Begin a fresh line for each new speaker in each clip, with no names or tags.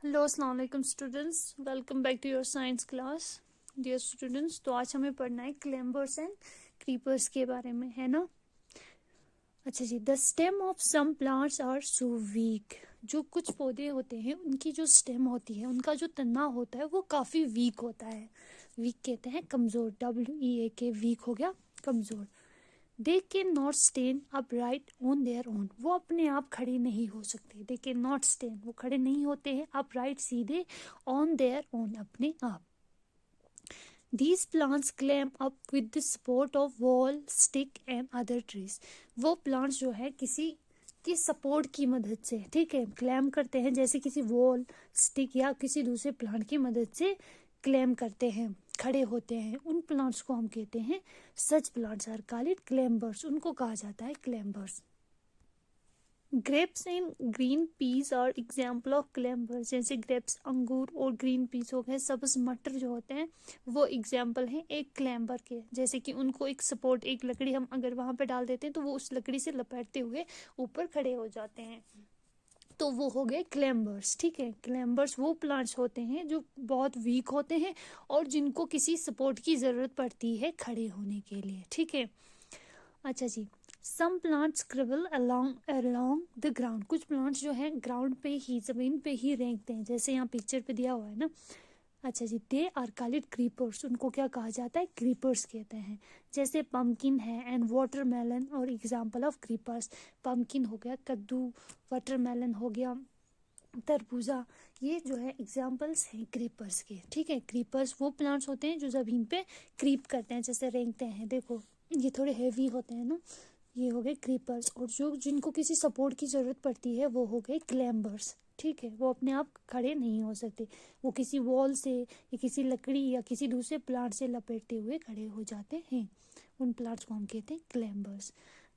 Hello अस्सलाम वालेकुम students, welcome back to your science class. Dear students, तो आज हमें पढ़ना है क्लेम्बर्स एंड क्रीपर्स के बारे में, है ना। अच्छा जी, the stem of some plants are so weak. जो कुछ पौधे होते हैं उनकी जो स्टेम होती है, उनका जो तना होता है वो काफ़ी वीक होता है। वीक कहते हैं कमज़ोर, WEAK, वीक हो गया कमज़ोर। They can not stand upright on their own. वो अपने आप खड़े नहीं हो सकते। दे कैन नॉट स्टैंड, वो खड़े नहीं होते हैं अपराइट, सीधे, ऑन देयर ओन, अपने आप। These plants climb up with the support of wall, stick and other trees. वो plants जो है किसी की सपोर्ट की मदद से, ठीक है, क्लेम करते हैं, जैसे किसी वॉल, स्टिक या किसी दूसरे प्लांट की मदद से क्लेम करते हैं, खड़े होते हैं। उन प्लांट्स को हम कहते हैं, सच प्लांट्स आर कॉल्ड क्लेम्बर्स, उनको कहा जाता है क्लेम्बर्स। ग्रेप्स एंड ग्रीन पीस और एग्जाम्पल ऑफ क्लेम्बर्स, जैसे ग्रेप्स अंगूर और ग्रीन पीस हो गए, सब्ज मटर जो होते हैं वो एग्जाम्पल हैं एक क्लेम्बर के। जैसे कि उनको एक सपोर्ट, एक लकड़ी हम अगर वहाँ पे डाल देते हैं तो वो उस लकड़ी से लपेटते हुए ऊपर खड़े हो जाते हैं, तो वो हो गए क्लेम्बर्स। ठीक है, क्लेम्बर्स वो प्लांट्स होते हैं जो बहुत वीक होते हैं और जिनको किसी सपोर्ट की ज़रूरत पड़ती है खड़े होने के लिए। ठीक है, अच्छा जी, some plants creep along the ground. कुछ प्लांट्स जो हैं ग्राउंड पे ही, ज़मीन पे ही रेंगते हैं, जैसे यहाँ पिक्चर पे दिया हुआ है ना। अच्छा जी, दे आर कॉल्ड क्रीपर्स, उनको क्या कहा जाता है, क्रीपर्स कहते हैं। जैसे पम्पकिन है एंड वाटरमेलन और एग्जाम्पल ऑफ क्रीपर्स। पम्पकिन हो गया कद्दू, वाटरमेलन हो गया तरबूजा, ये जो है एग्जाम्पल्स हैं क्रीपर्स के। ठीक है, क्रीपर्स वो प्लांट्स होते हैं जो ज़मीन पे क्रीप करते हैं, जैसे रेंगते हैं। देखो ये थोड़े हेवी होते हैं ना, ये हो गए क्रीपर्स। और जो जिनको किसी सपोर्ट की ज़रूरत पड़ती है वो हो गए क्लेम्बर्स। ठीक है, वो अपने आप खड़े नहीं हो सकते, वो किसी वॉल से या किसी लकड़ी या किसी दूसरे प्लांट से लपेटते हुए खड़े हो जाते हैं। उन प्लांट्स को हम कहते हैं क्लेम्बर्स।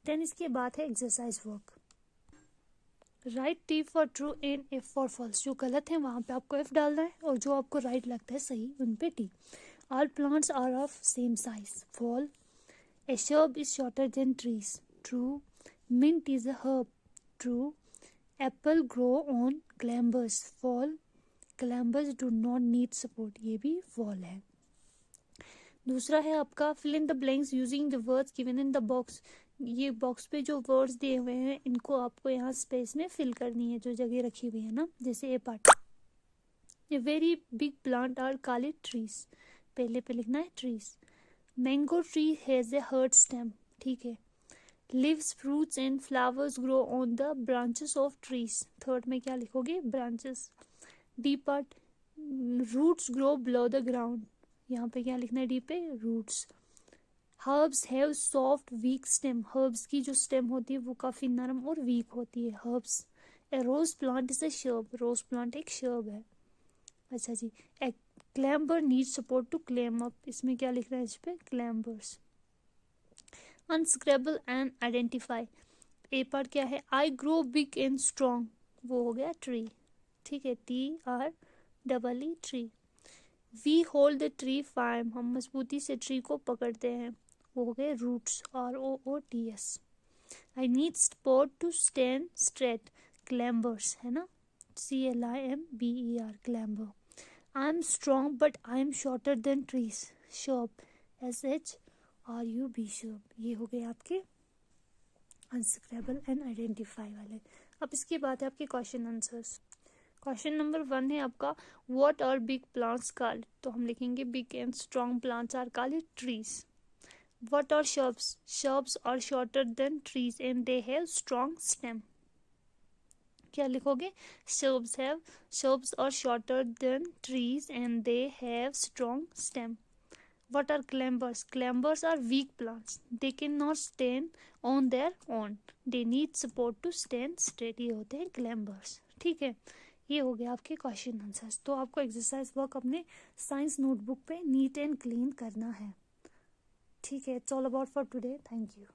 देन इसके बाद है exercise work. Right T for true and F for false. जो गलत है वहाँ पे आपको एफ डालना है और जो आपको राइट लगता है सही, उन पे T. All plants are of same size, false. A shrub is shorter than trees. True. Mint is a herb. True. Apple grow on clambers. Fall. Clambers do not need support. ये भी fall है। दूसरा है आपका fill in the blanks using the words given in the box. ये box पे जो words दिए हुए हैं इनको आपको यहाँ स्पेस में फिल करनी है, जो जगह रखी हुई है ना, जैसे A part. A very big plant are called trees. पहले पे लिखना है trees. Mango tree has a hard stem. ठीक है, leaves, fruits and flowers grow on the branches of trees. Third में क्या लिखोगे, branches. D part, roots grow below the ground. यहाँ पे क्या लिखना है डी पे, roots. Herbs have soft weak stem. Herbs की जो स्टेम होती है वो काफ़ी नरम और वीक होती है, herbs. A rose plant is a shrub. Rose plant एक शर्ब है। अच्छा जी, a climber need support to climb up. इसमें क्या लिख रहा है इस पे, climbers. Unscramble and identify. A part क्या है, I grow big and strong, वो हो गया ट्री। ठीक है, TREE, tree. We hold the tree firm, हम मजबूती से ट्री को पकड़ते हैं, वो हो गए roots, ROOTS। I need support to stand straight, climbers है ना, CLIMBER, क्लैम्बर। I am strong but I am shorter than trees. Shrub, SHRUB, shrub। ये हो गए आपके अनस्क्रैबल एंड आइडेंटिफाई वाले। अब इसके बाद है आपके क्वेश्चन आंसर्स। क्वेश्चन नंबर 1 है आपका, what are big plants called. तो हम लिखेंगे big and strong plants are called trees. What are shrubs? Shrubs are shorter than trees and they have strong stem. क्या लिखोगे, shrubs are shorter than trees and they have strong stem. What are clambers? Clambers are weak plants. They cannot stand on their own. They need support to stand straight. ये होते हैं clambers. ठीक है, ये हो गया आपके क्वेश्चन आंसर्स। तो आपको एक्सरसाइज वर्क अपने साइंस नोटबुक पे नीट एंड क्लीन करना है। ठीक है, it's all about for today. Thank you.